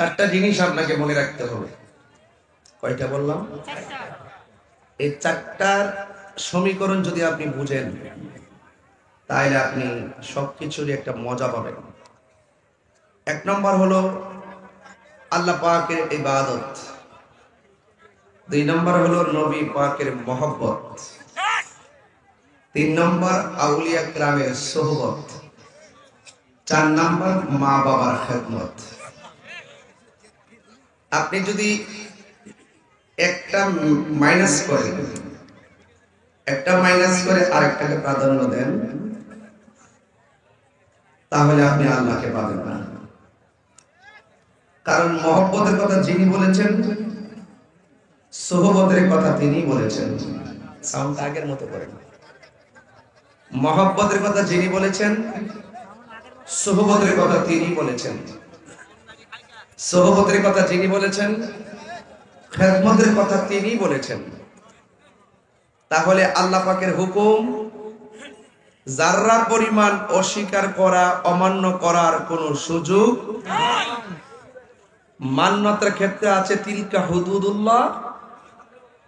চারটা জিনিস আপনাকে মনে রাখতে হবে। কয়টা বললাম? এই চারটার সমীকরণ যদি আপনি বুঝেন তাহলে আপনি সবকিছুরই একটা মজা পাবেন। এক নম্বর হলো আল্লাহ পাকের ইবাদত, দুই নম্বর হলো নবী পাকের মহব্বত, তিন নম্বর আউলিয়া কিরামের সোহবত, চার নম্বর মা বাবার খেদমত। আপনি যদি একটা মাইনাস করে আরেকটাকে প্রাধান্য দেন তাহলে আপনি আল্লাহকে পাবেন না। কারণ মহব্বতের কথা যিনি বলেছেন, সোহবতের কথা তিনি বলেছেন। সাউন্ড আগের মতো করেন। মহব্বতের কথা যিনি বলেছেন, সোহবতের কথা তিনি বলেছেন। সোহবতের কথা যিনি বলেছেন, খেদমতের কথা তিনি বলেছেন। তাহলে আল্লাহ পাকের হুকুম যাররা পরিমাণ অস্বীকার করা, অমান্য করার কোন সুযোগ নাই। মান্যতার ক্ষেত্রে আছে তিলকা হুদুদুল্লাহ,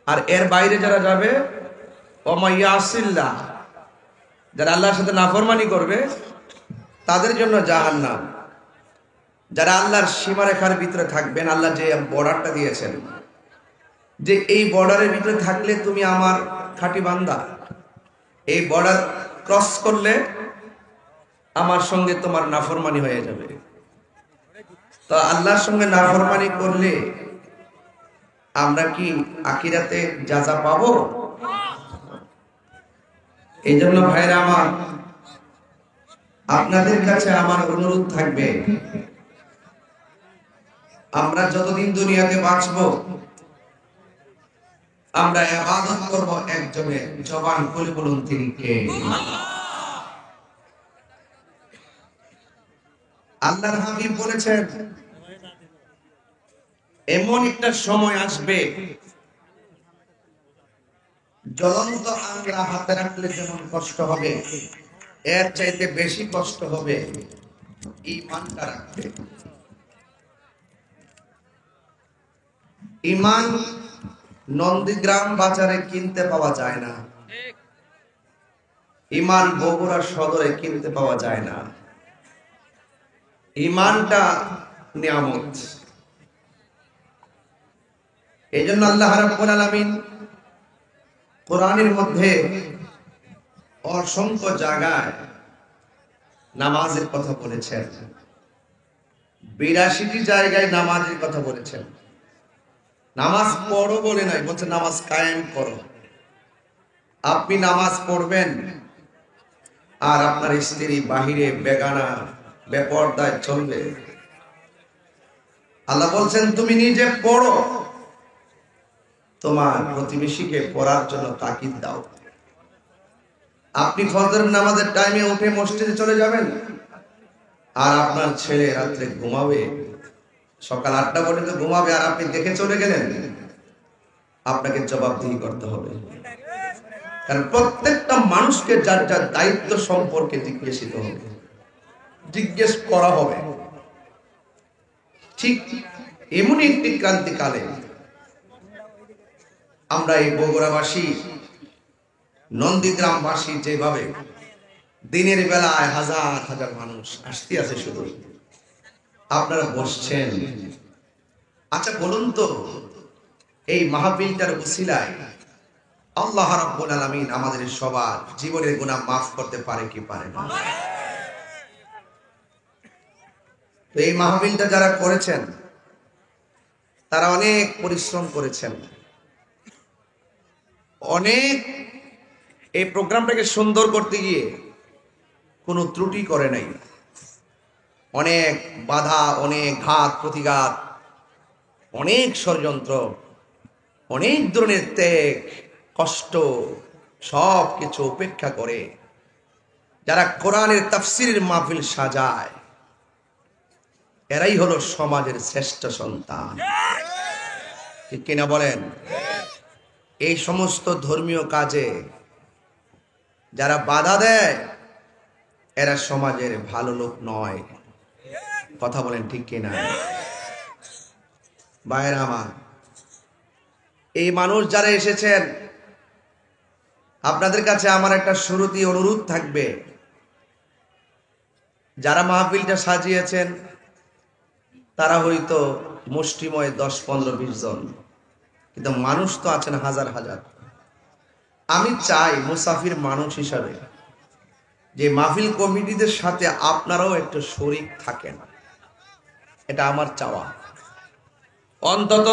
আর এর বাইরে যারা যাবে ওমাইয়াসিল্লাহ, যারা আল্লাহর সাথে নাফরমানি করবে তাদের জন্য জাহান্নাম। যারা আল্লাহর সীমারেখার ভিতরে থাকবেন, আল্লাহ যে বর্ডারটা দিয়েছেন যে এই বর্ডারের ভিতরে থাকলে তুমি আমার খাঁটি বান্দা, এই বর্ডার ক্রস করলে আমার সঙ্গে তোমার নাফরমানি হয়ে যাবে। তো আল্লাহর সঙ্গে নাফরমানি করলে আমরা কি আখিরাতে যাজা পাবো? এই জন্য ভাইরা আমার, আপনাদের কাছে আমার অনুরোধ থাকবে, আমরা যতদিন দুনিয়াতে বাঁচবো আমরা ইবাদত করব একজনের। জবান খুলে বলুন তিনি কে? আল্লাহর হাবিব বলেছেন এমন একটা সময় আসবে জ্বলন্ত আংরা হাতে রাখলে যেমন কষ্ট হবে, এর চাইতে বেশি কষ্ট হবে ঈমানটা রাখতে। ঈমান নন্দীগ্রাম বাজারে কিনতে পাওয়া যায় না, ঈমান বগুড়া সদরে কিনতে পাওয়া যায় না। ঈমানটা নিয়ামত। এই জন্য আল্লাহ রাব্বুল আলামিন কোরআনের মধ্যে অসংখ্য জায়গায় নামাজের কথা বলেছেন। 82টি জায়গায় নামাজের কথা বলেছেন। নামাজ পড়ো বলে নাই, বলছে নামাজ কায়েম করো। আপনি নামাজ পড়বেন আর আপনার স্ত্রী বাহিরে বেগানা বেপরদায় চলবে। আল্লাহ বলছেন তুমি নিজে পড়ো, তোমার প্রতিবেশীকে পড়ার জন্য তাকিদ দাও। আপনি ফজরের নামাজের টাইমে উঠে মসজিদে চলে যাবেন আর আপনার ছেলে রাত্রে ঘুমাবে, সকাল 8টা পর্যন্ত ঘুমাবে, আর আপনি দেখে চলে গেলেন, আপনাকে জবাবদিহি করতে হবে। কারণ প্রত্যেকটা মানুষকে যার যার দায়িত্ব সম্পর্কে জিজ্ঞাসিত হবে, জিজ্ঞেস করা হবে। ঠিক এমনই একটি ক্রান্তিকালে আমরা এই বগুড়াবাসী, নন্দীগ্রামবাসী যেভাবে দিনের বেলায় হাজার হাজার মানুষ আসতে আছে, শুধু আপনারা বসছেন। আচ্ছা বলুন তো, এই মাহফিলটার উসিলায় আল্লাহ রাব্বুল আলামিন আমাদের সবার জীবনের গুনাহ মাফ করতে পারে কি পারে না? তো এই মাহফিলটা যারা করেছেন তারা অনেক পরিশ্রম করেছেন, অনেক এই প্রোগ্রামটাকে সুন্দর করতে গিয়ে কোনো ত্রুটি করে নাই। অনেক বাধা, অনেক ঘাত প্রতিঘাত, অনেক ষড়যন্ত্র, অনেক ধরনের ত্যাগ, কষ্ট, সব কিছু উপেক্ষা করে যারা কোরআনের তাফসীরের মাহফিল সাজায়, এরাই হলো সমাজের শ্রেষ্ঠ সন্তান। ঠিক কিনা বলেন? এই সমস্ত ধর্মীয় কাজে যারা বাধা দেয় এরা সমাজের ভালো লোক নয়। কথা বলেন ঠিক কিনা? ভাইয়েরা আমার, এই মানুষ যারা এসেছেন, আপনাদের কাছে আমার একটা শুরুতেই অনুরোধ থাকবে, যারা মাহফিলটা সাজিয়েছেন তারা হয়তো মুষ্টিময় 10-15-20 জন, কিন্তু মানুষ তো আছেন হাজার হাজার। আমি চাই মুসাফির মানুষ হিসাবে যে মাহফিল কমিটিদের সাথে আপনারাও একটু শরীক থাকেন, এটা আমার চাওয়া। অন্তত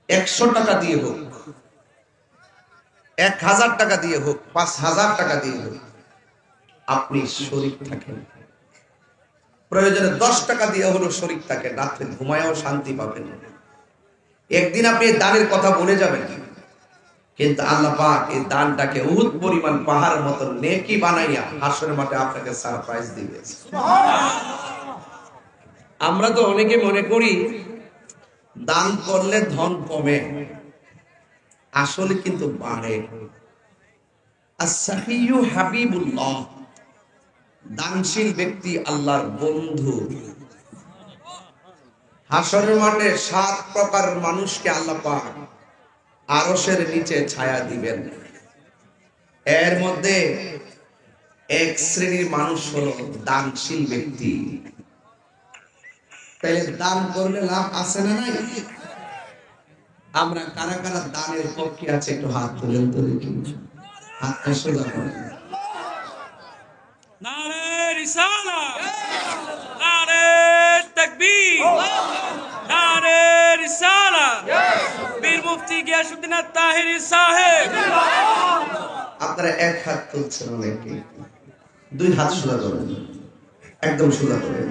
100 টাকা দিয়ে হোক, 1000 টাকা দিয়ে হোক, 5000 টাকা দিয়ে হোক, আপনি শরীক থাকেন। প্রয়োজনে 10 টাকা দিয়ে হলো শরীক থাকেন, রাত্রে ঘুমায়ও শান্তি পাবেন। একদিন আপনি দানের কথা বলে যাবেন, কিন্তু আল্লাহ পাক এই দানটাকে উহুদ পরিমাণ পাহাড়ের মতো নেকি বানাইয়া হাসরের মাঠে আপনাকে সারপ্রাইজ দিবে। আমরা তো অনেকে মনে করি দান করলে ধন কমে, আসলে কিন্তু বাড়ে। as-sakhiyyu habibullah, দানশীল ব্যক্তি আল্লাহর বন্ধু। হাসরের মাঠে 7 প্রকার মানুষকে আল্লাহ পাক আরশের নিচে ছায়া দিবেন। এর মধ্যে এক শ্রেণীর মানুষ হলো দানশীল ব্যক্তি। তাহলে দান করলে লাভ আছে না নাই? আমরা কারা কারা দানের পক্ষে আছে একটু হাত তুলেন তো দেখি। হাতটা সোজা করেন। নারে রিসালাত, নারে তাকবীর, নারে রিসালাত, বীর মুফতি গিয়াসউদ্দিন আত-তাহিরি সাহেব। আপনারা এক হাত তুলছেন অনেকে, 2 হাত সোজা করেন, একদম সোজা করেন।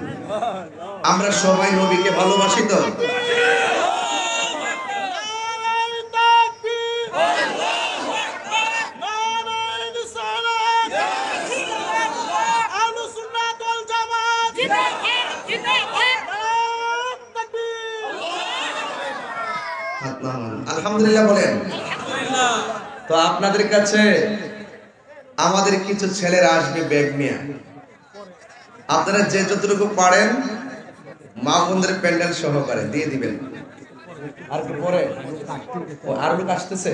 আমরা সবাই নবীকে ভালোবাসি তো? আলহামদুলিল্লাহ বলেন। তো আপনাদের কাছে আমাদের কিছু ছেলেরা আসবে ব্যাগ নিয়ে, আপনারা যে যতটুকু পারেন মা বোনদের প্যান্ডেল সহকারে দিয়ে দিবেন। আর কি পরে আর লোক আসতেছে,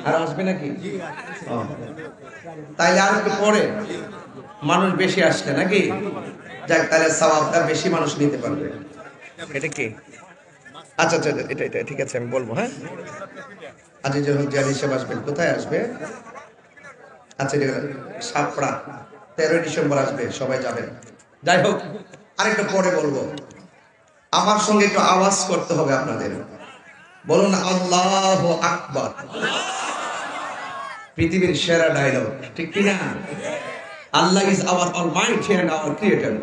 আর আসবে নাকি? তাইলে আর একটু পরে মানুষ বেশি আসলে নাকি, যাক তাহলে সওয়াবটা বেশি মানুষ নিতে পারবে। এটা কি? আচ্ছা আচ্ছা, এটা এটা ঠিক আছে, আমি বলবো। হ্যাঁ, আচ্ছা, যখন জানি সব আসবেন, কোথায় আসবে? আচ্ছা, সাপড়া 13 ডিসেম্বর আসবে, সবাই যাবেন। যাই হোক, আরেকটা পরে বলবো। আমার সঙ্গে একটু আওয়াজ করতে হবে আপনাদের। বলুন আল্লাহু আকবার। পৃথিবীর সেরা ডায়লগ, ঠিক কি না? Allah is our almighty and our creator.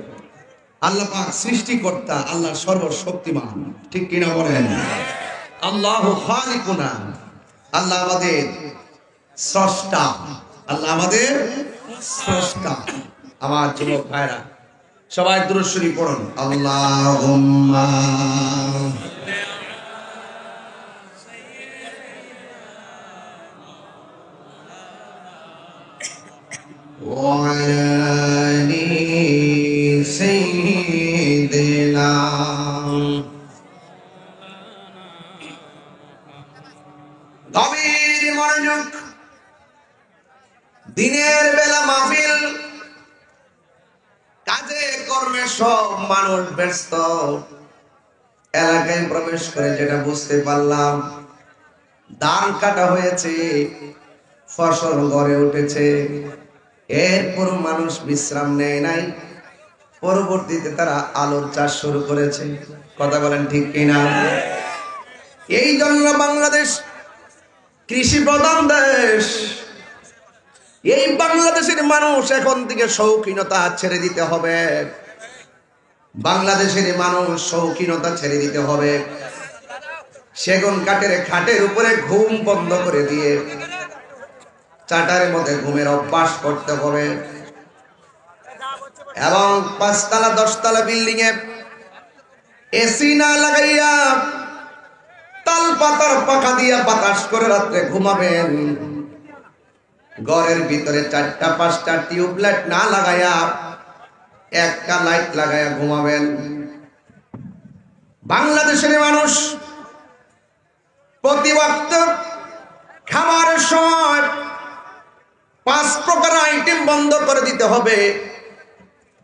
আল্লাহ পাক সৃষ্টিকর্তা, আল্লাহ সর্বশক্তিমান, ঠিক কি না বলেন? আল্লাহু খালিকুনা, আল্লাহ আমাদের স্রষ্টা, আল্লাহ আমাদের স্রষ্টা। আমার যুবক ভাইরা সবাই দুরূদ শরীফ পড়ুন। আল্লাহুম্মা ওয়া আলি সাইয়্যিদিনা। গভীর মনোযোগ। দিনের বেলা মাহফিল, কাজে কর্মে সব মানুষ ব্যস্ত। এলাকায় প্রবেশ করে যেটা বুঝতে পারলাম, ধান কাটা হয়েছে, ফসল গড়ে উঠেছে, এরপর মানুষ বিশ্রাম নেয় নাই। পরবর্তীতে তারা আলুর চাষ শুরু করেছে। কথা বলেন ঠিক কিনা? এই জন্য বাংলাদেশ কৃষি প্রধান দেশ। এই বাংলাদেশের মানুষ এখন থেকে শৌখিনতা ছেড়ে দিতে হবে। বাংলাদেশের মানুষ শৌখিনতা ছেড়ে দিতে হবে। সেগুন কাঠের খাটের উপরে ঘুম বন্ধ করে দিয়ে চাটারের মধ্যে ঘুমের অভ্যাস করতে হবে। এবং 5 তলা 10 তলা বিল্ডিং এ এসি না লাগাইয়া তাল পাতার পাখা দিয়া বাতাস করে রাত্রে ঘুমাবেন। ঘরের ভিতরে 4টা 5টা টিউবলাইট না লাগাইয়া একটা লাইট লাগাইয়া ঘুমাবেন। বাংলাদেশের মানুষ প্রতি ওয়াক্ত খাবারের সময় 5 প্রকার আইটেম বন্ধ করে দিতে হবে।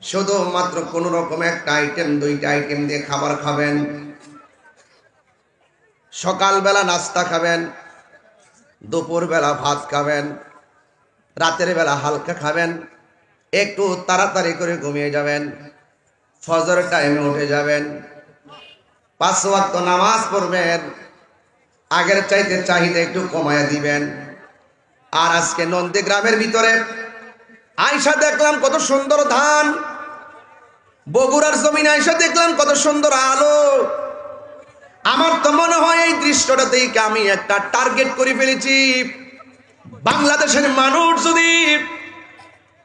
শুধুমাত্র কোন রকম একটা আইটেম, 2টা আইটেম দিয়ে খাবার খাবেন। সকালবেলা নাস্তা খাবেন, দুপুরবেলা ভাত খাবেন, রাতের বেলা হালকা খাবেন, একটু তাড়াতাড়ি করে ঘুমিয়ে যাবেন, ফজর টাইমে উঠে যাবেন, 5 ওয়াক্ত নামাজ পড়বেন, আগের চাইতে চাহিদা একটু কমায় দিবেন। আর আজকে নন্দীগ্রামের ভিতরে আয়সা দেখলাম কত সুন্দর ধান, বগুড়ার জমিনে আয়সা দেখলাম কত সুন্দর আলো। আমার তো মনে হয় এই দৃশ্যটা দেখে আমি একটা টার্গেট করে ফেলেছি। বাংলাদেশের মানুষ যদি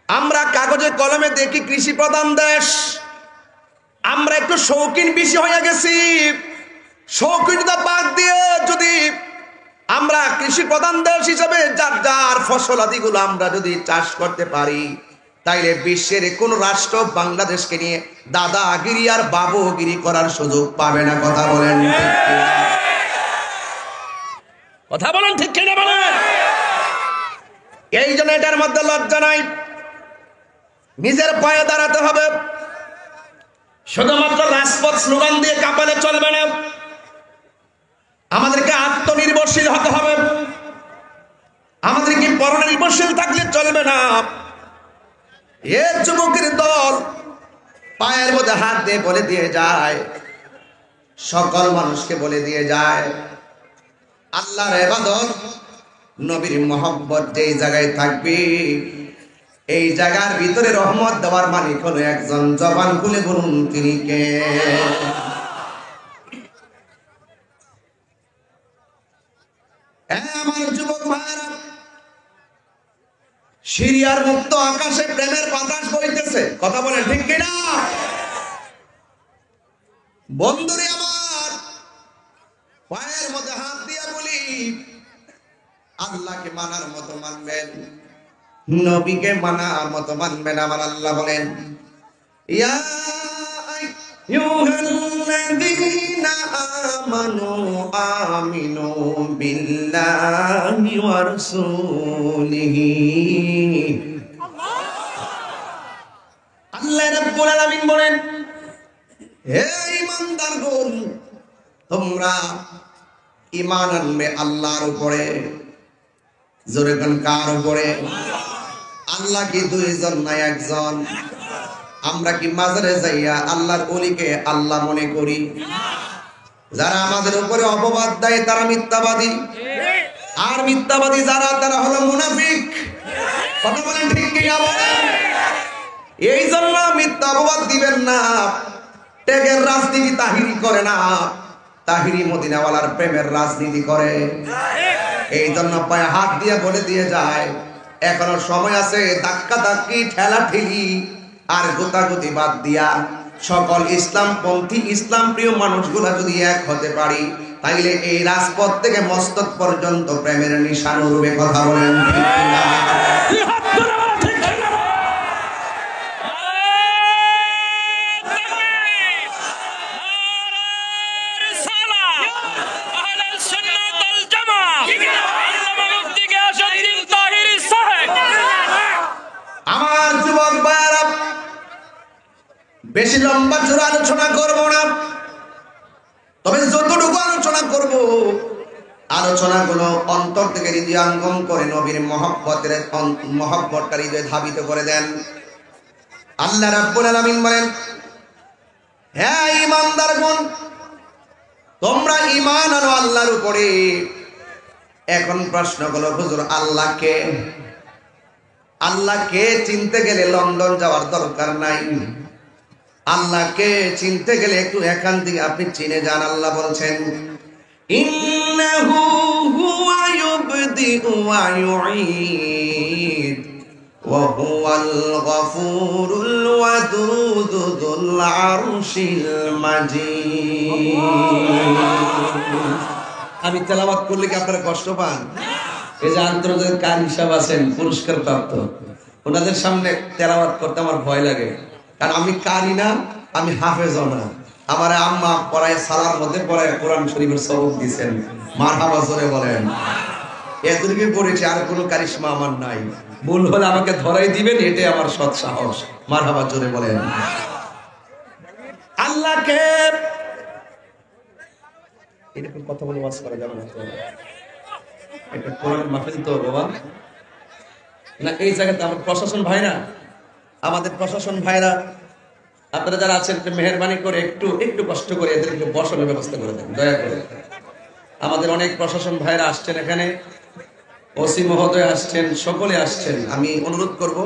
আমরা কাগজে কলমে দেখি কৃষি প্রধান দেশ, আমরা একটু শৌখিন বেশি হয়ে গেছি। শৌখিনতা বাদ দিয়ে যদি আমরা কৃষি প্রধান দেশ হিসেবে যার যার ফসলাদিগুলো আমরা যদি চাষ করতে পারি, তাইলে বিশ্বের কোন রাষ্ট্র বাংলাদেশকে নিয়ে দাদাগিরি আর বাবুগিরি করার সুযোগ পাবে না। কথা বলেন, কথা বলেন, ঠিক কিনা বলেন? এই জন্য এটার মধ্যে লজ্জা নাই, নিজের পায়ে দাঁড়াতে হবে। শুধুমাত্র রাজপথ স্লোগান দিয়ে কাঁপালে চলবে না, আমাদেরকে আত্মনির্ভরশীল হতে হবে। আমাদেরকে পরনির্ভরশীল থাকলে চলবে না। এ যুবকের দল পায়ের মধ্যে হাত দিয়ে বলে দিয়ে যায়, সকল মানুষকে বলে দিয়ে যায়, আল্লাহর ইবাদত, নবীর মহব্বত যেই জায়গায় থাকবে, এই জায়গার ভিতরে রহমত দেওয়ার মালিক হলো একজন। জবান খুলে বলুন তিনি কে? আমার যুবক ভাইরা, সিরিয়ার মুক্ত আকাশে প্রেমের বাতাস বইতেছে। কথা বলেন, ঠিক কিনা? বন্ধুরে আমার, পায়ের মধ্যে হাত দিয়ে বলি, আল্লাহকে মানার মতো মানবেন, নবীকে মানার মতো মানবেন। আমার আল্লাহ বলেন, ইয়া আইয়ুহাল্লাযীনা আমানু আমিনু বিল্লাহি ওয়া রাসূলিহি। আল্লাহ রাব্বুল আলামিন বলেন, হে ঈমানদারগণ, তোমরা ঈমান আনবে আল্লাহর উপরে। জোরে কোন কার উপরে? আল্লাহ কি দুইজন না একজন? আমরা কি মাজারে যাইয়া আল্লাহর ওলিকে আল্লাহ মনে করি? যারা আমাদের উপরে অপবাদ দেয় তারা মিথ্যাবাদী, আর মিথ্যাবাদী যারা তারা হলো মুনাফিক। কথা বলেন, ঠিক কিনা বলেন? এই জন্য মিথ্যা অপবাদ দিবেন না। ত্যাগের রাজনীতি তাহিরি করে না, তাহিরি মদিনাওয়ালার প্রেমের রাজনীতি করে। এই জন্য পায়ে হাত দিয়ে বলে দিয়ে যায়, এখনো সময় আছে। ধাক্কা ধাক্কি, ঠেলা ঠেলি আর গোতাগুতি বাদ দিয়া সকল ইসলামপন্থী, ইসলাম প্রিয় মানুষগুলা যদি এক হতে পারি, তাইলে এই রাজপথ থেকে মস্তক পর্যন্ত প্রেমের নিশান উড়বে। কথা বলেন, ঠিক কিনা? আমার যুবক ভাইরা, বেশি লম্বা চূড়া আলোচনা করব না, তবে যতটুকু আলোচনা করব, আলোচনাগুলো অন্তর থেকে হৃদয়ঙ্গম করে নবীর মহব্বতটা হৃদয়ে ধাবিত করে দেন। আল্লাহ রাব্বুল আলামিন বলেন, হে ঈমানদারগণ, তোমরা ঈমান আনো আল্লাহর উপরে। এখন প্রশ্ন হলো, হুজুর আল্লাহকে, আল্লাহকে চিনতে গেলে লন্ডন যাওয়ার দরকার নাই। আল্লাহকে চিনতে গেলে একটু এখান থেকে আপনি চিনে যান। আল্লাহ বলছেন, ইন্নাহু হুয়া ইউবদিউ ওয়া ইউঈদ ওয়া হুয়াল গফুরুল ওয়াদুদ যুল আরশিল মাজিদ। আমি তেলাওয়াত করলে কি আপনারা কষ্ট পান? এই যে আন্তর্জাতিক কারি হিসাব আছেন, পুরস্কার প্রাপ্ত, ওনাদের সামনে তেলাওয়াত করতে আমার ভয় লাগে। কারণ আমি কারি না, আমি হাফেজও না। আমার আম্মা পড়ায় সালার মধ্যে পড়ায় কোরআন শরীফের সবক দিয়েছেন, মারহাবা জোরে বলেন। এতটুকু পড়েছি, আর কোনো কারিশমা আমার নাই। ভুল হলে আমাকে ধরাই দিবেন, এটাই আমার সৎ সাহস। মারহাবা জোরে বলেন। আল্লাহকে এরকম কথা বলে ওয়াজ করা যাবে না তো, এটা কোরআন মাহফিল তো বাবা না। এই জায়গাতে আমার প্রশাসন ভাইরা, আমাদের প্রশাসন ভাইরা, আপনারা যারা আছেন মেহেরবানি করে একটু একটু কষ্ট করে এদেরকে বসানোর ব্যবস্থা করে দেন দয়া করে। আমাদের অনেক প্রশাসন ভাইরা আসছেন এখানে, ওসি মহোদয় আসছেন, সকলে আসছেন। আমি অনুরোধ করব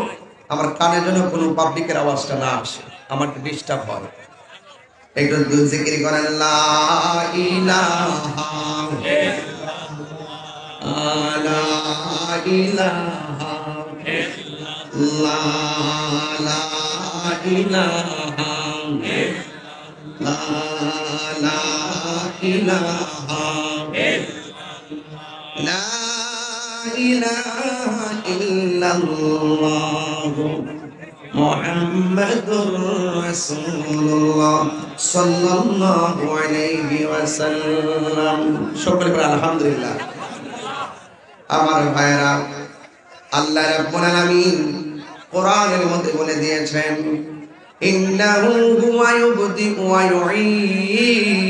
আমার কানে যেন কোনো পাবলিকের আওয়াজটা না আসে, আমার ডিস্টার্ব হয়। একটু জিকির করেন লা ইলাহা লা ইলাহা লা ইলাহা লা ইলাহা লা ইলাহা ইল্লাল্লাহ মুহাম্মাদুর রাসূলুল্লাহ সাল্লাল্লাহু আলাইহি ওয়াসাল্লাম। সকলে বলেন আলহামদুলিল্লাহ। আমার ভাইরা, আল্লাহ রাব্বুল আলামিন কোরআনের মধ্যে বলে দিয়েছেন, ইন্নাহু হুয়া ইউবদিউ ওয়া ইউঈদ।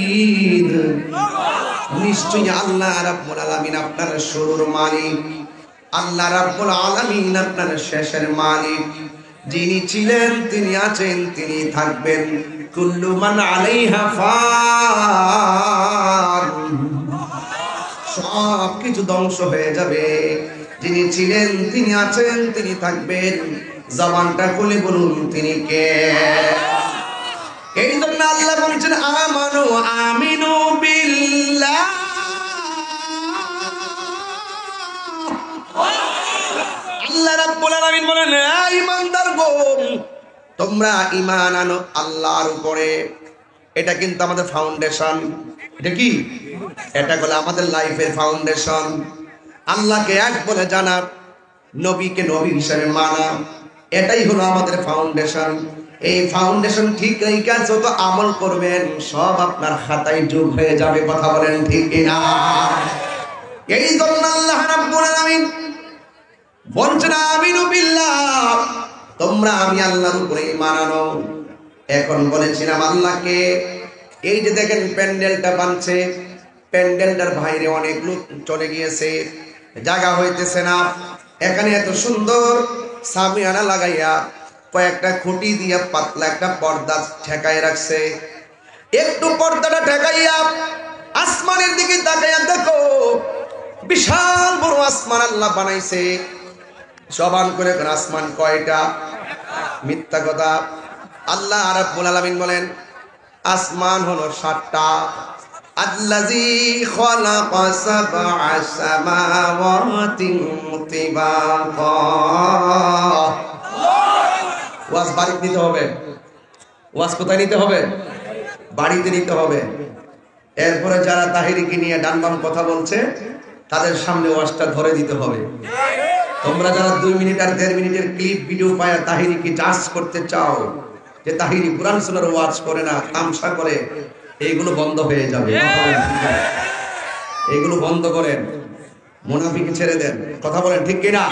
নিশ্চয়ই আল্লাহ রাব্বুল আলামিন আপনার শুরুর মালিক, আল্লাহ রাব্বুল আলামিন আপনার শেষের মালিক। যিনি ছিলেন, তিনি আছেন, তিনি থাকবেন। কুল্লু মান আলাইহা ফান, সব কিছু ধ্বংস হয়ে যাবে। যিনি ছিলেন, তিনি আছেন, তিনি থাকবেন। জবানটা খুলে বলুন তিনি কে? এই জন্য আল্লাহ বলছেন আমানু আমিনু বিল্লাহ। আল্লাহ রাব্বুল আলামিন বলেন, এই ইমানদারগণ, তোমরা ঈমান আনো আল্লাহর উপরে। এটা কিন্তু আমাদের ফাউন্ডেশন। এটা কি? এটা হলো আমাদের লাইফের ফাউন্ডেশন। আল্লাহকে এক বলে জানা, নবীকে নবী হিসেবে মানা, এটাই হলো আমাদের ফাউন্ডেশন। এই ফাউন্ডেশন ঠিক রেখে যত আমল করবেন সব আপনার খাতায় যোগ হয়ে যাবে। কথা বলেন ঠিক কিনা? এই জন্য আল্লাহ রাব্বুল আলামিন বলছেন আমিনু বিল্লাহ, তোমরা আমি আল্লাহর উপরে ঈমান আনো। এখন বলেছিলাম আল্লাহকে, এই যে দেখেন প্যান্ডেলটা বানছে, প্যান্ডেলটার বাইরে অনেক লোক চলে গিয়েছে, জায়গা হইতেছে না। এখানে এত সুন্দর সামিয়ানা লাগাইয়া কয়েকটা খুঁটি দিয়া পাতলা একটা পর্দা ঠেকায় রাখছে। একটু পর্দাটা ঠেকাইয়া আসমানের দিকে তাকাইয়া দেখো, বিশাল বড় আসমান আল্লাহ বানাইছে। জবান করে আসমান কয়টা? মিথ্যা কথা। আল্লাহ রাব্বুল আলামিন বলেন আসমান হলো 7টা। আল্লাযী খালাকা সাবআ সামাওয়াতিন তিবাকা। ওয়াজ বাড়িতে নিতে হবে। ওয়াজ কোথায় নিতে হবে? বাড়িতে নিতে হবে। এরপরে যারা তাহিরিকে নিয়ে ডান বাম কথা বলছে তাদের সামনে ওয়াজটা ধরে দিতে হবে। তোমরা যারা 2 মিনিট আর 1.5 মিনিটের ক্লিপ ভিডিও পায় তাহিরিকে জাজ করতে চাও যে তাহিরি কুরআন সুন্নাহর ওয়াজ করে না, তামসা করে, এইগুলো বন্ধ হয়ে যাবে। এইগুলো বন্ধ করেন, মুনাফিকি ছেড়ে দেন। কথা বলেন ঠিক কিনা?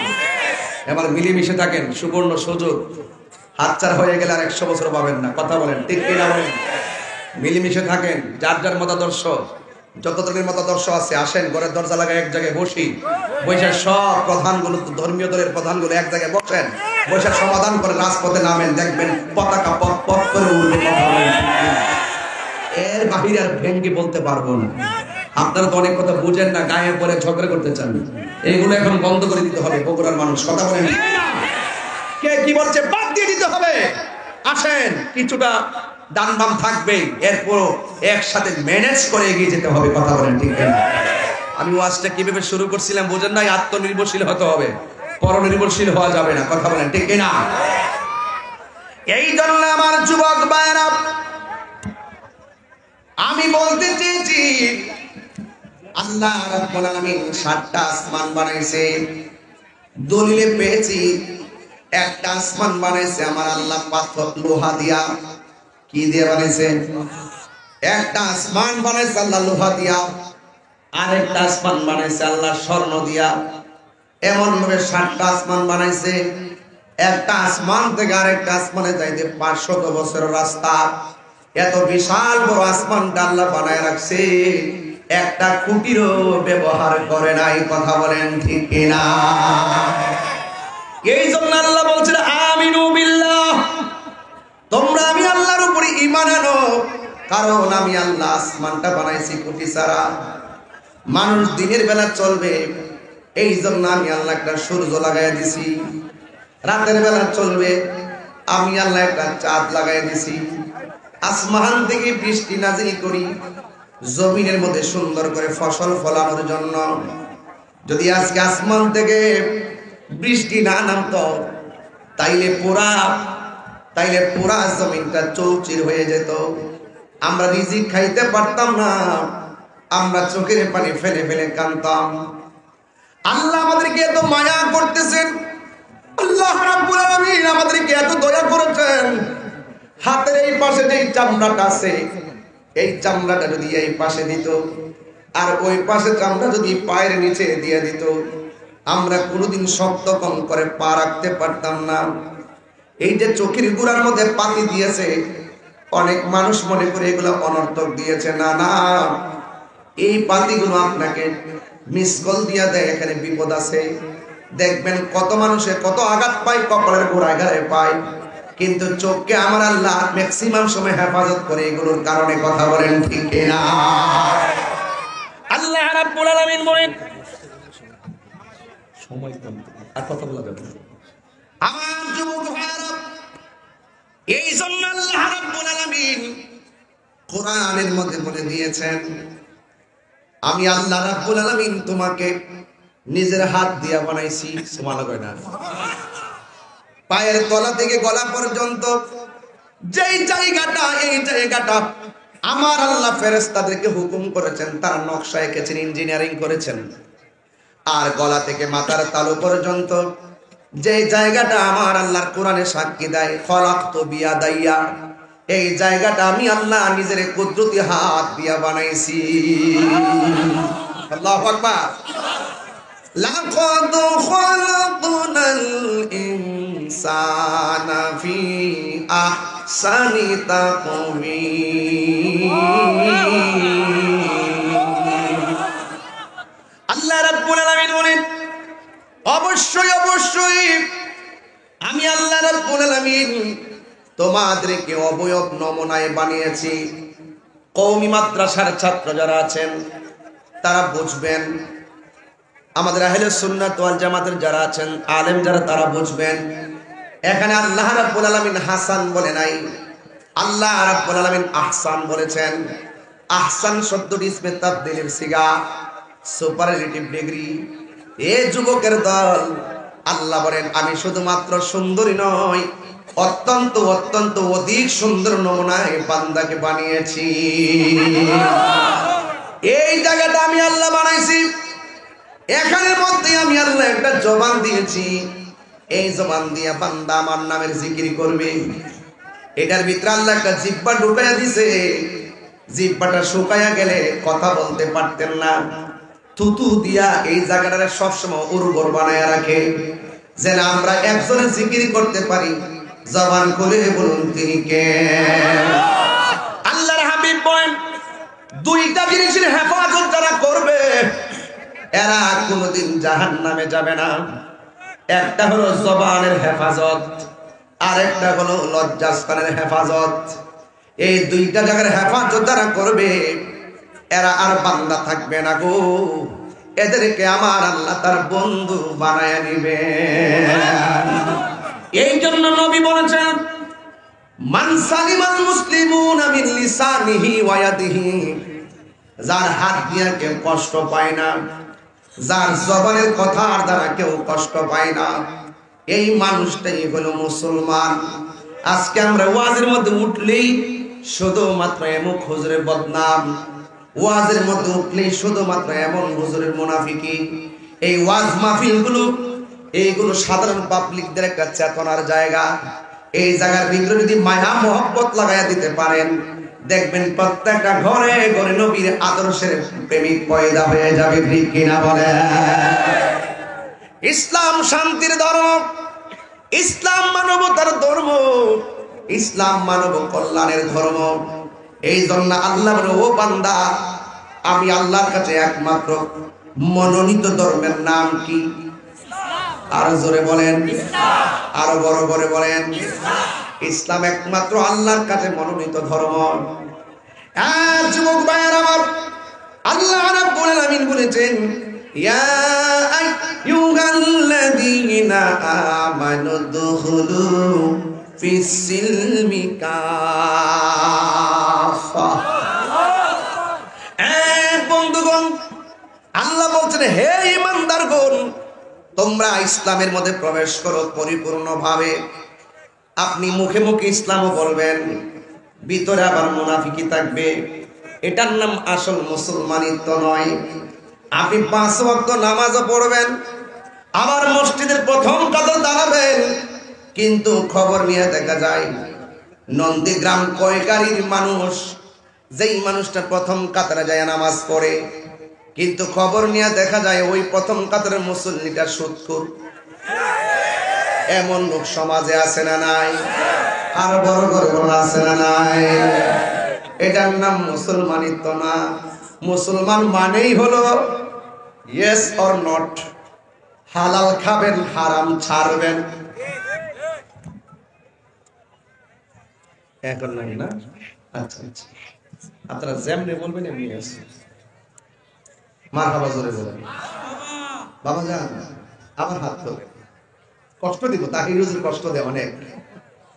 এবার মিলেমিশে থাকেন, সুবর্ণ সুযোগ। হাতছাড়া হয়ে গেলে আর 100 বছর পাবেন না। কথা বলেন ঠিক কিনা? বলেন মিলেমিশে থাকেন। যার যার মতাদর্শ, যত ধরনের মতাদর্শ আছে, আসেন ঘরের দরজা লাগায় এক জায়গায় বসি, বৈশাখ সব প্রধানগুলো, ধর্মীয় দলের প্রধানগুলো এক জায়গায় বসেন, বৈশাখ সমাধান করে রাজপথে নামেন, দেখবেন পতাকা পথ পথ করে উঠবে। কথা বলেন এর বাহিরে আর ভেঙ্গে বলতে পারবো না। আপনারা তো অনেক কথা বুঝেন না, গায়ে পরে ঝগড়া করতে চান। এইগুলো এখন বন্ধ করে দিতে হবে বগুড়ার মানুষ। কথা বলেন কে কি বলছে বাদ দিয়ে দিতে হবে। আসেন, কিছুটা ডান বাম থাকবে, এরপর একসাথে ম্যানেজ করে এগিয়ে যেতে হবে। কথা বলেন ঠিক কিনা? আমি ওয়াজটা কিভাবে শুরু করছিলাম বুঝেন নাই? আত্মনির্ভরশীল হতে হবে, পরনির্ভরশীল হওয়া যাবে না। কথা বলেন ঠিক কিনা? এই জন্য আমার যুবক ভাইরা, আমি বলতে চেয়েছি আল্লাহ রাব্বুল আলামিন 7টা আসমান বানাইছে। দলিলে পেয়েছি একটা আসমান বানাইছে আমার আল্লাহ পাথর লোহা দিয়া। কি দিয়ে বানাইছে? একটা আসমান বানাইছে আল্লাহ লোহা দিয়া, আরেকটা আসমান বানাইছে আল্লাহ স্বর্ণ দিয়া। এমন ভাবে 7টা আসমান বানাইছে। একটা আসমান থেকে আরেকটা আসমানে যাইতে 500 বছরের রাস্তা। এত বিশাল বড় আসমানটা আল্লাহ বানায় রাখছে, একটা খুঁটিরও ব্যবহার করে নাই। কথা বলেন ঠিক কিনা? এই জন্য আল্লাহ বলছেন আমিনু বিল্লাহ, তোমরা আমি আল্লাহর উপরে ঈমান আনো, কারণ আমি আল্লাহ আসমানটা বানাইছি খুঁটি ছাড়া। মানুষ দিনের বেলা চলবে, এই জন্য আমি আল্লাহ একটা সূর্য লাগাই দিছি। রাতের বেলা চলবে, আমি আল্লাহ একটা চাঁদ লাগাই দিছি। আসমান থেকে বৃষ্টি নাজিল করি জমিনের মধ্যে সুন্দর করে ফসল ফলানোর জন্য। যদি আজকে আসমান থেকে বৃষ্টি না নামতো, তাইলে পুরা জমিনটা চৌচির হয়ে যেত। আমরা রিজিক খাইতে পারতাম না, আমরা চোখের পানি ফেলে ফেলে কাঁদতাম। আল্লাহ আমাদেরকে এত মায়া করতেছেন, আল্লাহ রাব্বুল আলামিন আমাদেরকে এত দয়া করেছেন। হাতের এই পাশে যে চামড়াটা আছে, এই চামড়াটা যদি এই পাশে দিত, আর ওই পাশে চামড়া যদি পায়ের নিচে দিয়ে দিত, আমরা কোনোদিন শক্ত কম করে পা রাখতে পারতাম না। এই যে চোখের গুড়ার মধ্যে পাতি দিয়েছে, অনেক মানুষ মনে করে এগুলো অনর্থক দিয়েছে। না না, এই পাতিগুলো আপনাকে মিস কল দিয়া দেয়, এখানে বিপদ আছে। দেখবেন কত মানুষে কত আঘাত পায়, কপালের গোড়ায় গায়ে পায়, কিন্তু চোখকে আমার আল্লাহ ম্যাক্সিমাম সময় হেফাজত করে এগুলোর কারণে। কথা বলেন ঠিক কিনা? আল্লাহ রাব্বুল আলামিন বলেন, সময় কম, আর কথা বলা যাবে না। আমার যুবক ভাইরা, এই জন্য আল্লাহ রাব্বুল আলামিন কোরআনের মধ্যে বলে দিয়েছেন, আমি আল্লাহ রাব্বুল আলামিন তোমাকে নিজের হাত দিয়া বানাইছি। সুবহানাল্লাহ কয় না? পায়ের তলা থেকে গলা পর্যন্ত যেই জায়গাটা, এই জায়গাটা আমার আল্লাহ ফেরেশতাদেরকে হুকুম করেছেন, তারা নকশা এঁকেছেন, ইঞ্জিনিয়ারিং করেছেন। আর গলা থেকে মাথার তালু পর্যন্ত যে জায়গাটা আমার আল্লাহর কোরআনে সাক্ষী দেয়, খলাকতু বিয়াদাইয়া, এই জায়গাটা আমি আল্লাহ নিজের কুদরতি হাত দিয়া বানাইছি। আল্লাহু আকবার। লাকাদ খালাকনাল ইনসানা ফি আহসানি তাকওয়িম। আল্লাহ রাব্বুল আলামিন বলেন, অবশ্যই অবশ্যই আমি আল্লাহ রাব্বুল আলামিন তোমাদেরকে অবয়ব নমুনায় বানিয়েছি। কওমি মাদ্রাসার ছাত্র যারা আছেন তারা বুঝবেন, আমাদের আহলে সুন্নাত ওয়াল জামাতের যারা আছেন, আলেম যারা, তারা বুঝবেন। এখানে আল্লাহ রাব্বুল আলামিন হাসান বলে নাই, আল্লাহ রাব্বুল আলামিন আহসান বলেছেন। আহসান শব্দটি ইসমে তাবদীলের সিগা, সুপারলেটিভ ডিগ্রি। এ যুবকের দল, আল্লাহ বলেন আমি শুধুমাত্র সুন্দরী নয়, অত্যন্ত অত্যন্ত অধিক সুন্দর নমুনায় বান্দাকে বানিয়েছি। এই জায়গাটা আমি আল্লাহ বানাইছি। এখানের মধ্যে আমি আল্লাহ একটা জবান দিয়েছি, এই জবান দিয়া বান্দা আমার নামের জিকির করবে। এটার ভিতরে আল্লাহ একটা জিহ্বা ঢুকাইয়া দিছে, জিহ্বাটা শুকাইয়া গেলে কথা বলতে পারতেন না। থুতু দিয়া এই জায়গাটা সবসময় উর্বর বানায় রাখে, যেন আমরা একজনে জিকির করতে পারি। জবান খুলে বলুন তিনি কে? আল্লাহর হাবিব বলেন, দুইটা জিনিসের হেফাজত যারা করবে এরা কোনোদিন জাহান্নামে যাবে না। একটা হলো জবানের হেফাজত, আর একটা হলো লজ্জাস্থানের হেফাজত। এই দুইটা জায়গার হেফাজত যারা করবে এরা আর বান্দা থাকবে না গো, এদেরকে আমার আল্লাহ তার বন্ধু বানায় নিবে। এই জন্য নবী বলেছেন, মান সালিমাল মুসলিমুনা মিন লিসানিহি ওয়া ইয়াদিহি, যার হাত দিয়ে কেউ কষ্ট পায় না, যার জবানের কথার দ্বারা কেউ কষ্ট পায় না, এই মানুষটাই হলো মুসলমান। আজকে আমরা ওয়াজের মধ্যে উঠলেই শুধুমাত্র এমুক হুজুরের বদনাম, ওয়াজের মধ্যে উঠলেই শুধুমাত্র এমন হুজুরের মুনাফিকি। এই ওয়াজ মাহফিলগুলো, এইগুলো সাধারণ পাবলিকদের একটা চেতনার জায়গা। এই জায়গার ভিতরে যদি মায়া মহব্বত লাগাইয়া দিতে পারেন, দেখবেন প্রত্যেকটা ঘরে ঘরে নবীর আদর্শের প্রেমিক পয়দা হয়ে যাবে। ঠিক কিনা বলে? ইসলাম শান্তির ধর্ম, ইসলাম মানবতার ধর্ম, ইসলাম মানব কল্যাণের ধর্ম। এই জন্য আল্লাহ বলে, ও বান্দা, আমি আল্লাহর কাছে একমাত্র মনোনীত ধর্মের নাম কি? আরো জোরে বলেন, আরো বড় করে বলেন। ইসলাম একমাত্র আল্লাহর কাছে মনোনীত ধর্ম। যুবক ভাইয়ের আমার, আল্লাহ রাব্বুল আলামিন বলেছেন, ইয়া আইয়ুহাল্লাযীনা আমানু দুখুলু ফিস-সিলমি কাফা। বন্ধুগণ, আল্লাহ বলছেন, হে ঈমানদারগণ, তোমরা ইসলামের মধ্যে প্রবেশ করো পরিপূর্ণভাবে। আপনি মুখে মুখে ইসলামও বলবেন, ভিতরে আবার মুনাফিকি থাকবে। এটার নাম আসল মুসলমানিত্ব নয়। আপনি 5 ওয়াক্ত নামাজও পড়বেন, আবার মসজিদের প্রথম কাতারে দাঁড়াবেন, কিন্তু খবর নিয়ে দেখা যায় নন্দীগ্রাম কয়কারীর মানুষ, যেই মানুষটা প্রথম কাতারে যায় নামাজ পড়ে, কিন্তু খবর নিয়ে দেখা যায় ওই প্রথম কাতারের মুসল্লিটা সুদখোর। এমন লোক সমাজে আছে না নাই? আর বড় বড় আছে না নাই? এটার নাম মুসলমানিত্ব না। মুসলমান মানেই হলো ইয়েস অর নট, হালাল খাবেন, হারাম ছাড়বেন। এখন নাই না? আচ্ছা আচ্ছা, আপনারা যেমনি বলবেন এমনি আছে। মারহাবা জোরে বলেন। বাবা যান, আমার হাত ধরে কষ্ট দিব, তাহিরুজের কষ্ট দেয় অনেক।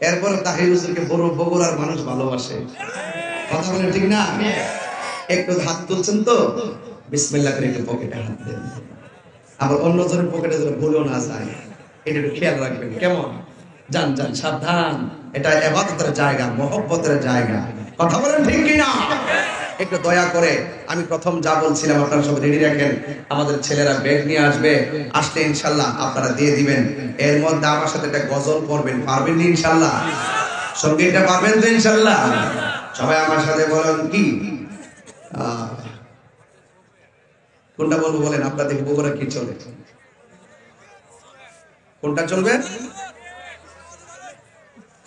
এরপর তাহিরুজকে বড় বগুড়ার মানুষ ভালোবাসে, কথা বলেন ঠিক না? একটু হাত তুলছেন তো, বিসমিল্লাহ করে একটু পকেটে হাত দেন। আবার অন্য জনের পকেটে যেন ভুলেও না যায়, এটা একটু খেয়াল রাখবেন। কেমন? যান যান, সাবধান। এটা ইবাদতের জায়গা, মহব্বতের জায়গা, কথা বলেন ঠিক কিনা? একটু দয়া করে, আমি প্রথম যা বলছিলাম আপনারা সব রেডি রাখেন। আমাদের ছেলেরা ব্যাগ নিয়ে আসবে, আসলে ইনশাল্লাহ আপনারা দিয়ে দিবেন। এর মধ্যে আমার সাথে একটা গজল পড়বেন, পারবেন ইনশাল্লাহ? সঙ্গীতটা পারবেন তো ইনশাল্লাহ? সবাই আমার সাথে বলেন। কি কোনটা বলবো বলেন? আপনার দেখি বগুড়া কি চলে, কোনটা চলবে?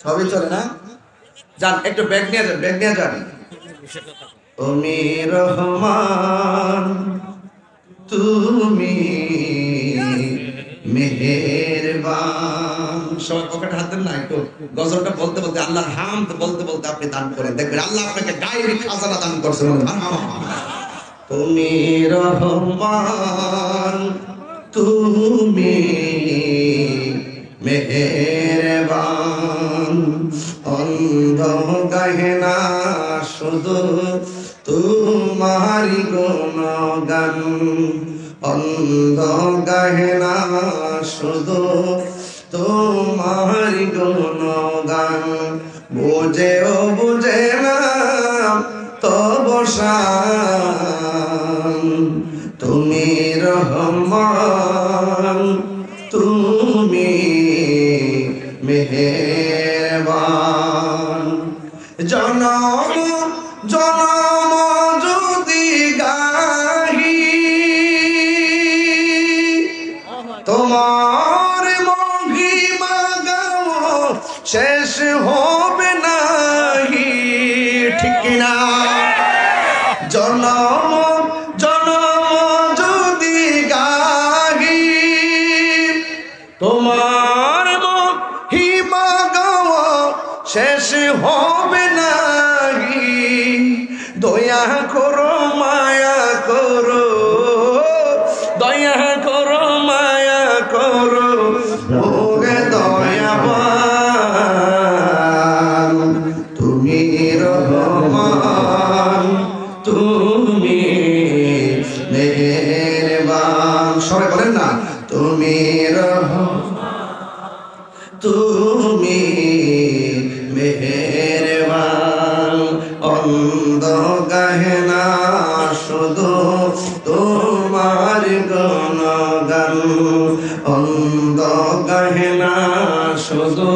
সবই চলে না? যান, একটু ব্যাগ নিয়ে যান, ব্যাগ নিয়ে যান। তুমি রহমান, তুমি মেহেরবান। সবাই পকেটে হাত দেন না, একটু গজলটা বলতে বলতে, আল্লাহর হামদ বলতে বলতে আপনি দান করেন, দেখবেন আল্লাহ আপনাকে গায়েবী খাজানা দান করছেন। তুমি রহমান, তুমি মেহেরবান, অন্ধ গাহেনা শুধু তোমারি গুণগান, অন্ধ গাহেনা শুধু তোমারি গুণগান, বুঝেও বুঝে না তব শান, তুমি রহমান, তুমি মেহেরবান। জনম জনম যদি গাহি তোমার মহিমা গাও, শেষ হবে নাহি, ঠিক কিনা? জনম জনম যদি গাহি তোমার মহিমা গাও, শেষ হবে নাহি, দয়া করো মায়া করো, দয়া করো মায়া করো, ওরে দয়াবান, তুমি রহমান, তুমি মেহেরবান। সবাই বলেন না, তুমি রহমান, তুমি মেহেরবান, অন্ধ গাহেনা শুধু তোমার গুণগান, অন্ধ গাহেনা শুধু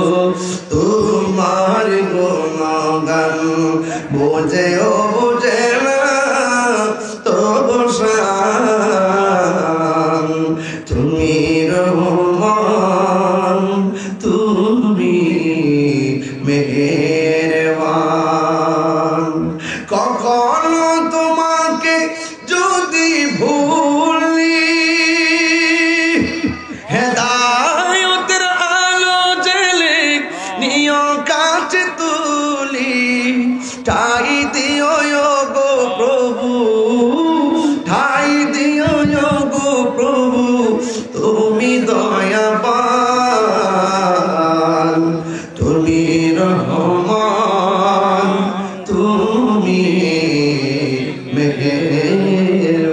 তোমার গুণগান, বোঝে বলো তোমাকে যদি ভুলি, হেদায়েতের আলো জেলে নিয় কাছে তুলি, ঠাই দিও গো প্রভু, ঠাই দিও গো প্রভু, তুমি দয়াবান, তুমি রহমান, তুমি মেহেরবান,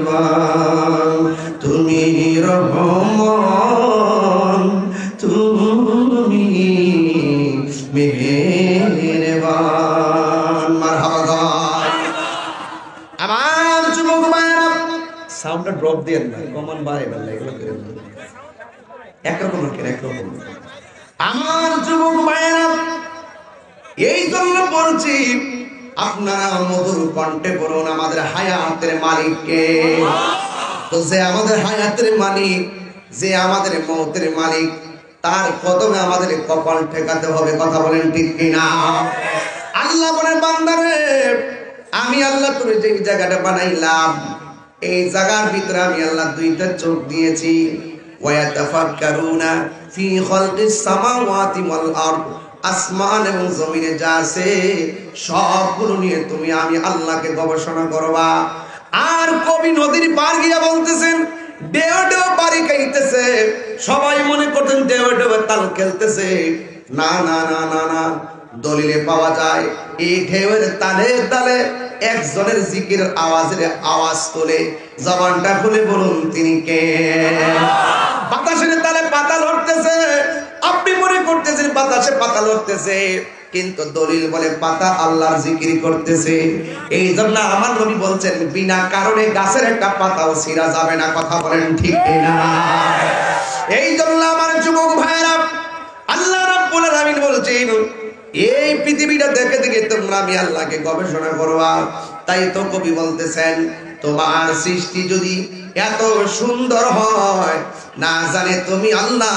তুমি রহমান, তুমি মেহেরবান। মারহাবা। আমার যুবক ভাইরা, সাউন্ডটা ড্রপ দেন না, কমান বাড়াইবেন না, এগুলো করেন না, একরকম রাখেন, একরকম। আমার যুবক ভাইরা, এই জন্য বলছি আপনারা মধুর কণ্ঠে বলুন আমাদের হায়াতের মালিককে। তো যে আমাদের হায়াতের মালিক, যে আমাদের মৌতের মালিক, তার কদমে আমাদের কপাল ঠেকাতে হবে। কথা বলেন ঠিক কিনা? আল্লাহ বলেন বান্দারে, আমি আল্লাহ তোর যে জায়গাটা বানাইলাম, এই জায়গার ভিতরে আমি আল্লাহ দুইটা চোখ দিয়েছি। ওয়ায়াতাফাক্কারুনা ফি খালকিস সামাওয়াতি ওয়াল আরদ, আসমান এবং জমিনে যা আছে সবগুলো নিয়ে তুমি আমি আল্লাহকে গবেষণা করবা। আর কবি নদীর পার গিয়া বলতেছেন, ডেও ডেও পারি খাইতেছে, সবাই মনে করতেন ডেও ডেও তাল খেলতেছে। না না না না না, দলিলে পাওয়া যায় এই ঢেউয়ের তালে তালে একজনের জিকির আওয়াজের আওয়াজ তোলে। জবানটা খুলে বলুন তিনি কে? বাতাসের তালে পাতা লড়তেছে, আপনি মনে করতেছেন বাতাসে পাতা লড়তেছে, কিন্তু দলিল বলে পাতা আল্লাহর জিকির করতেছে। এই জন্য আমার নবী বলছেন, বিনা কারণে গাছের একটা পাতাও ছিঁড়া যাবে না। কথা বলেন ঠিক না? এই জন্য আমার যুবক ভাইরা, আল্লাহ রাব্বুল আলামিন বলছেন, এই পৃথিবীটা দেখে দেখে তোমরা আমি আল্লাহকে গবেষণা করবা। তাই তো কবি বলতেছেন, তোমার সৃষ্টি যদি এত সুন্দর হয়, না জানে তুমি আল্লাহ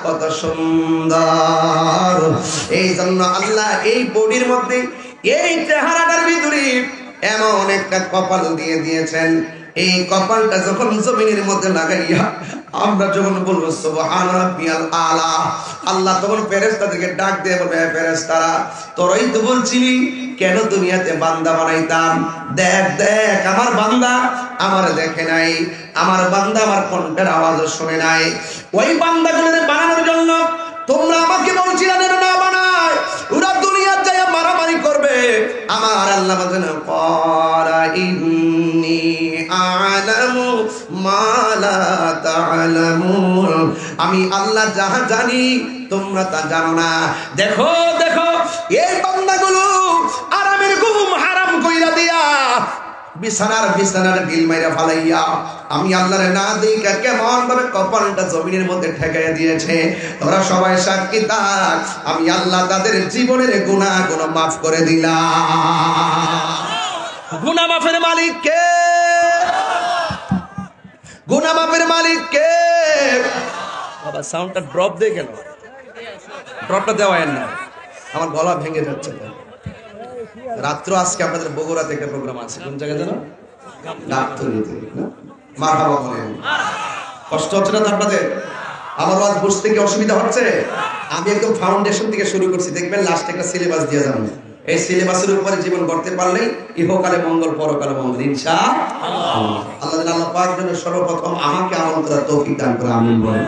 কত সুন্দর। এই জন্য আল্লাহ এই বডির মধ্যে, এই চেহারাটার ভিতরে এমন একটা কপাল দিয়ে দিয়েছেন। এই কপালটা যখন জমিনের মধ্যে লাগাইয়া আমরা যখন বলবো সুবহান রাব্বিয়াল আলা, আল্লাহ তখন ফেরেশতাদেরকে ডাক দিয়ে বলবে, ফেরেশতারা তোরাই তো বলছিলি কেন দুনিয়াতে বান্দা বানাইতাম, দেখ দেখ আমার বান্দা আমার দেখে নাই, আমার বান্দা আমার কণ্ঠের আওয়াজও শুনে নাই। ওই বান্দাগুলোকে বানানোর জন্য তোমরা আমাকে বলছিলে না বানায়, ওরা দুনিয়ার যায় মারামারি করবে। আমার আল্লাহ বলেন, ক্বালা ইন্নী আ'লামু মা লা তা'লামুন, আমি আল্লাহ যাহা জানি তোমরা তা জানো না। দেখো দেখো এই বান্দাগুলো আরামের ঘুম হারাম কইরা দিয়া বিছানার ডিল মাইরা ফালাইয়া আমি আল্লাহরে না দেখা কেমন ভাবে কপালটা জমিনের মধ্যে ঠেকাইয়া দিয়েছে। তোরা সবাই সাক্ষী থাক, আমি আল্লাহ তাদের জীবনের গুনাহগুলো মাফ করে দিলাম। গুনাহ মাফের মালিক কে? গুনাহ মাফের মালিক কে? বাবা সাউন্ডটা ড্রপ দিয়ে গেল, ড্রপটা দেওয়া না, আমার গলা ভেঙে যাচ্ছে। রাত্র আজকে আপনাদের বগুড়া থেকে প্রোগ্রাম আছে, কোন জায়গায় যেন ডাক্তারিতে। মারহাবা বলেন। কষ্ট হচ্ছে না আপনাদের? আমার আজ বুঝতে কি অসুবিধা হচ্ছে? আমি একদম ফাউন্ডেশন থেকে শুরু করছি, দেখবেন লাস্টে একটা সিলেবাস দিয়ে যাবেন। এই সিলেবাসের উপরে জীবন গড়তে পারলেই ইহকালে মঙ্গল পরকালে মঙ্গল ইনশাআল্লাহ। আল্লাহ পাক যেন সর্বপ্রথম আমাকে আমল করার তৌফিক দান করে, আমিন বলেন।